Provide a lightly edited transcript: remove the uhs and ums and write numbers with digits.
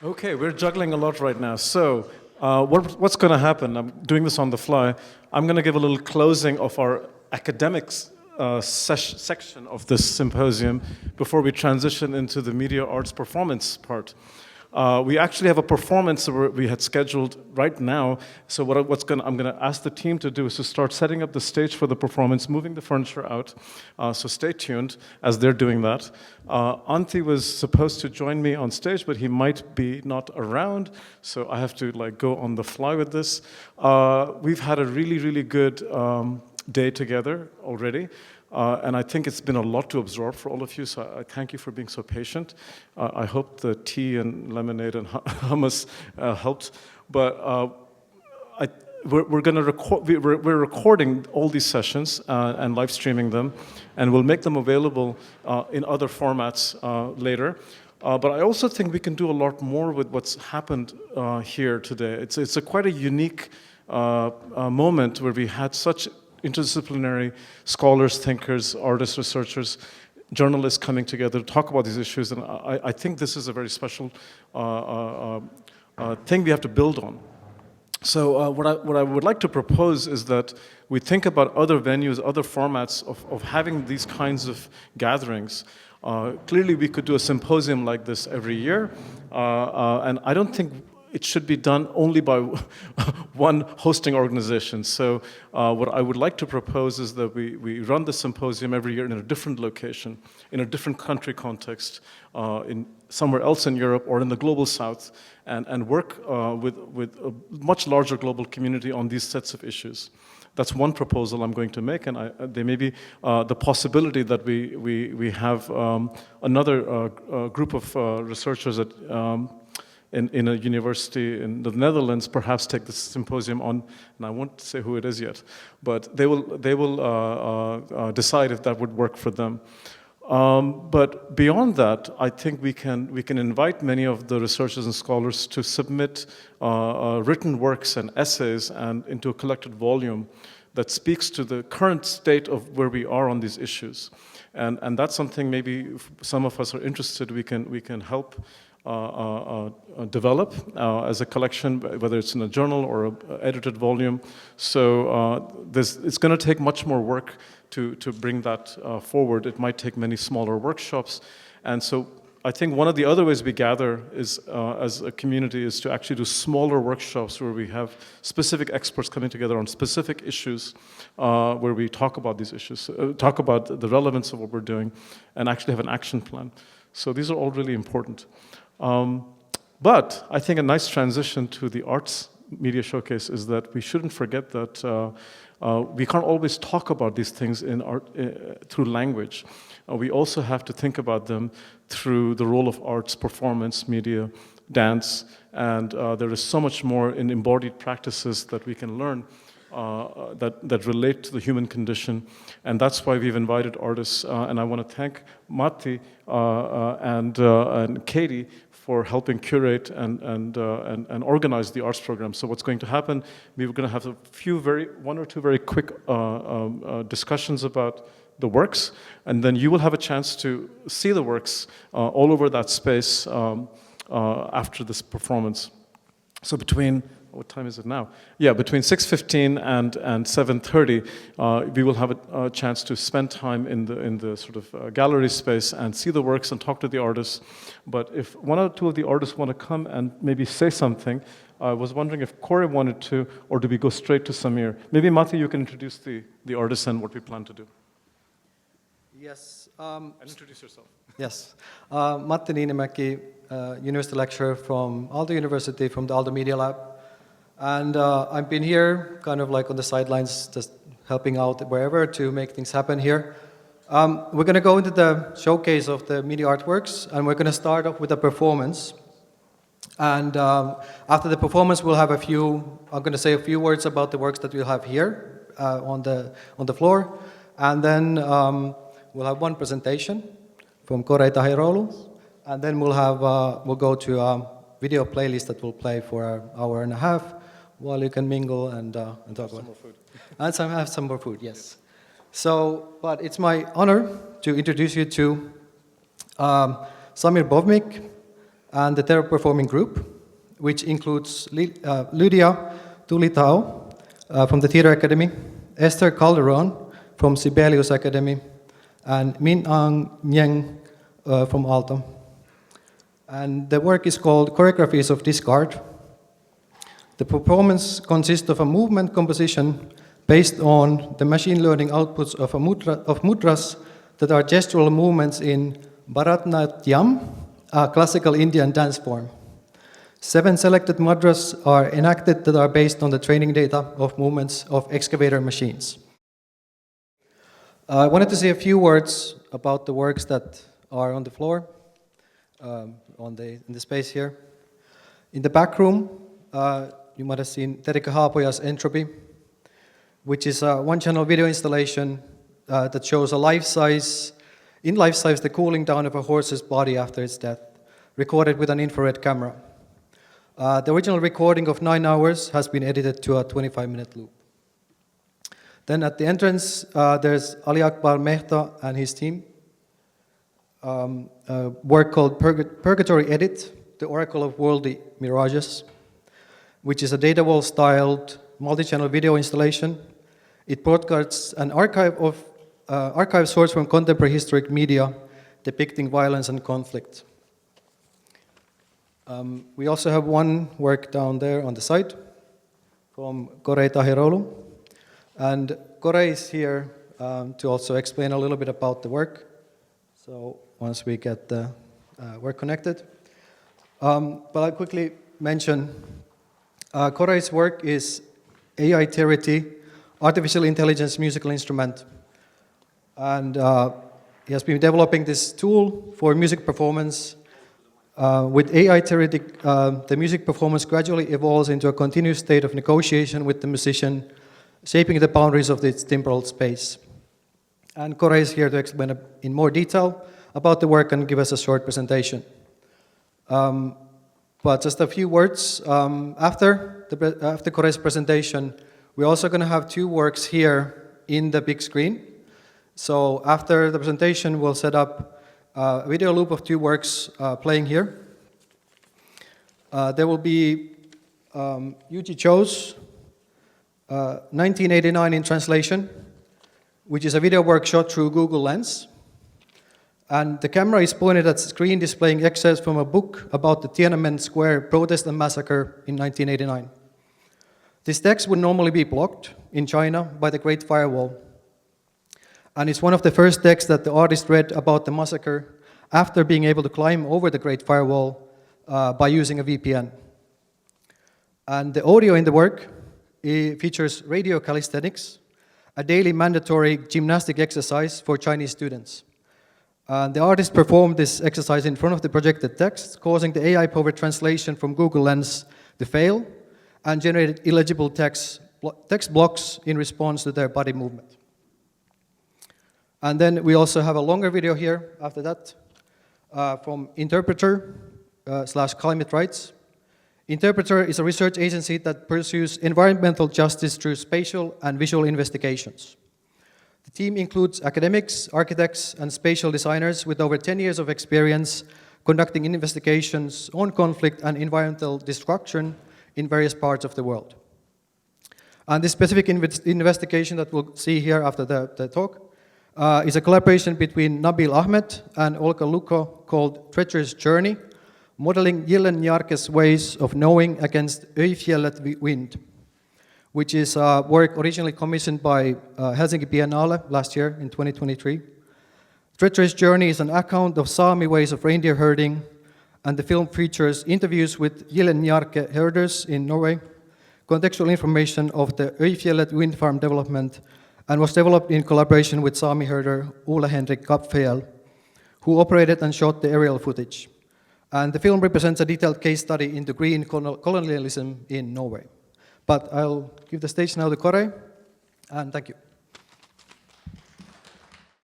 Okay, we're juggling a lot right now. So, what's going to happen? I'm doing this on the fly. I'm going to give a little closing of our academics section of this symposium before we transition into the media arts performance part. We actually have a performance that we had scheduled right now. So I'm going to ask the team to do is to start setting up the stage for the performance, moving the furniture out. So stay tuned as they're doing that. Antti was supposed to join me on stage, but he might be not around. So I have to go on the fly with this. We've had a really, really good day together already. And I think it's been a lot to absorb for all of you, so I thank you for being so patient. I hope the tea and lemonade and hummus helped. But we're going to record. We're recording all these sessions and live streaming them, and we'll make them available in other formats later. But I also think we can do a lot more with what's happened here today. It's quite a unique moment where we had such interdisciplinary scholars, thinkers, artists, researchers, journalists coming together to talk about these issues, and I think this is a very special thing we have to build on. So what I would like to propose is that we think about other venues, other formats of having these kinds of gatherings. Clearly, we could do a symposium like this every year, and I don't think it should be done only by one hosting organization. So what I would like to propose is that we run the symposium every year in a different location, in a different country context, in somewhere else in Europe or in the global south, and work with a much larger global community on these sets of issues. That's one proposal I'm going to make, and there may be the possibility that we have another group of researchers at in a university in the Netherlands, perhaps take this symposium on, and I won't say who it is yet, but they will decide if that would work for them. But beyond that, I think we can invite many of the researchers and scholars to submit written works and essays and into a collected volume that speaks to the current state of where we are on these issues, and that's something maybe if some of us are interested, we can help develop as a collection, whether it's in a journal or an edited volume. So it's going to take much more work to bring that forward. It might take many smaller workshops. And so I think one of the other ways we gather is, as a community, is to actually do smaller workshops where we have specific experts coming together on specific issues, where we talk about these issues, talk about the relevance of what we're doing, and actually have an action plan. So these are all really important. But I think a nice transition to the arts media showcase is that we shouldn't forget that we can't always talk about these things in art through language. We also have to think about them through the role of arts, performance, media, dance, and there is so much more in embodied practices that we can learn that relate to the human condition, and that's why we've invited artists. And I want to thank Matti and Katie for helping curate and organize the arts program. So what's going to happen? We're going to have one or two very quick discussions about the works, and then you will have a chance to see the works all over that space after this performance. So what time is it now? Yeah, between 6:15 and 7:30, we will have a chance to spend time in the sort of gallery space and see the works and talk to the artists. But if one or two of the artists want to come and maybe say something, I was wondering if Corey wanted to, or do we go straight to Samir? Maybe Matti, you can introduce the artists and what we plan to do. Yes. And introduce yourself. Yes. Matti Niinimäki, university lecturer from Aalto University, from the Aalto Media Lab. And I've been here kind of like on the sidelines, just helping out wherever to make things happen here. We're going to go into the showcase of the media artworks, and we're going to start off with a performance. And after the performance, we'll have I'm going to say a few words about the works that we'll have here on the floor. And then we'll have one presentation from Kore Tahiroulu. And then we'll go to a video playlist that will play for an hour and a half, while you can mingle and talk about. Some more food. And have some more food, yes. So, but it's my honor to introduce you to Samir Bovmik, and the Terror Performing Group, which includes Lydia Tulitao from the Theatre Academy, Esther Calderon from Sibelius Academy, and Min Ang Nyeng from Aalto. And the work is called Choreographies of Discard. The performance consists of a movement composition based on the machine learning outputs of mudras that are gestural movements in Bharatanatyam, a classical Indian dance form. 7 selected mudras are enacted that are based on the training data of movements of excavator machines. I wanted to say a few words about the works that are on the floor, in the space here. In the back room, you might have seen Terika Haapoja's Entropy, which is a one-channel video installation that shows in life size, the cooling down of a horse's body after its death, recorded with an infrared camera. The original recording of 9 hours has been edited to a 25-minute loop. Then at the entrance, there's Ali Akbar Mehta and his team. A work called Purgatory Edit, the Oracle of Worldly Mirages, which is a data wall-styled multi-channel video installation. It broadcasts an archive source from contemporary historic media depicting violence and conflict. We also have one work down there on the side from Korei Tahiroulu. And Korei is here to also explain a little bit about the work. So once we get the work connected. But I'll quickly mention Korei's work is AI Terity, artificial intelligence musical instrument. And he has been developing this tool for music performance. With AI Terity, the music performance gradually evolves into a continuous state of negotiation with the musician, shaping the boundaries of its temporal space. And Korei is here to explain in more detail about the work and give us a short presentation. But just a few words. After Korei's presentation, we're also going to have 2 works here in the big screen. So after the presentation, we'll set up a video loop of 2 works playing here. There will be Yuji Cho's 1989 in translation, which is a video work shot through Google Lens. And the camera is pointed at the screen displaying excerpts from a book about the Tiananmen Square protest and massacre in 1989. This text would normally be blocked in China by the Great Firewall. And it's one of the first texts that the artist read about the massacre after being able to climb over the Great Firewall by using a VPN. And the audio in the work features radio calisthenics, a daily mandatory gymnastic exercise for Chinese students. The artist performed this exercise in front of the projected text, causing the AI-powered translation from Google Lens to fail and generated illegible text blocks in response to their body movement. And then we also have a longer video here after that from Interpreter / Climate Rights. Interpreter is a research agency that pursues environmental justice through spatial and visual investigations. The team includes academics, architects, and spatial designers with over 10 years of experience conducting investigations on conflict and environmental destruction in various parts of the world. And this specific investigation that we'll see here after the talk is a collaboration between Nabil Ahmed and Olga Luko called Treacherous Journey, modeling Gyllenjarke's ways of knowing against Öjfjället wind, which is a work originally commissioned by Helsinki Biennale last year in 2023. Treacherous Journey is an account of Sami ways of reindeer herding, and the film features interviews with Gyllenjarke herders in Norway, contextual information of the Öjfjället wind farm development, and was developed in collaboration with Sami herder Ole Henrik Kapfjell, who operated and shot the aerial footage. And the film represents a detailed case study into green colonialism in Norway. But I'll give the stage now to Korei, and thank you.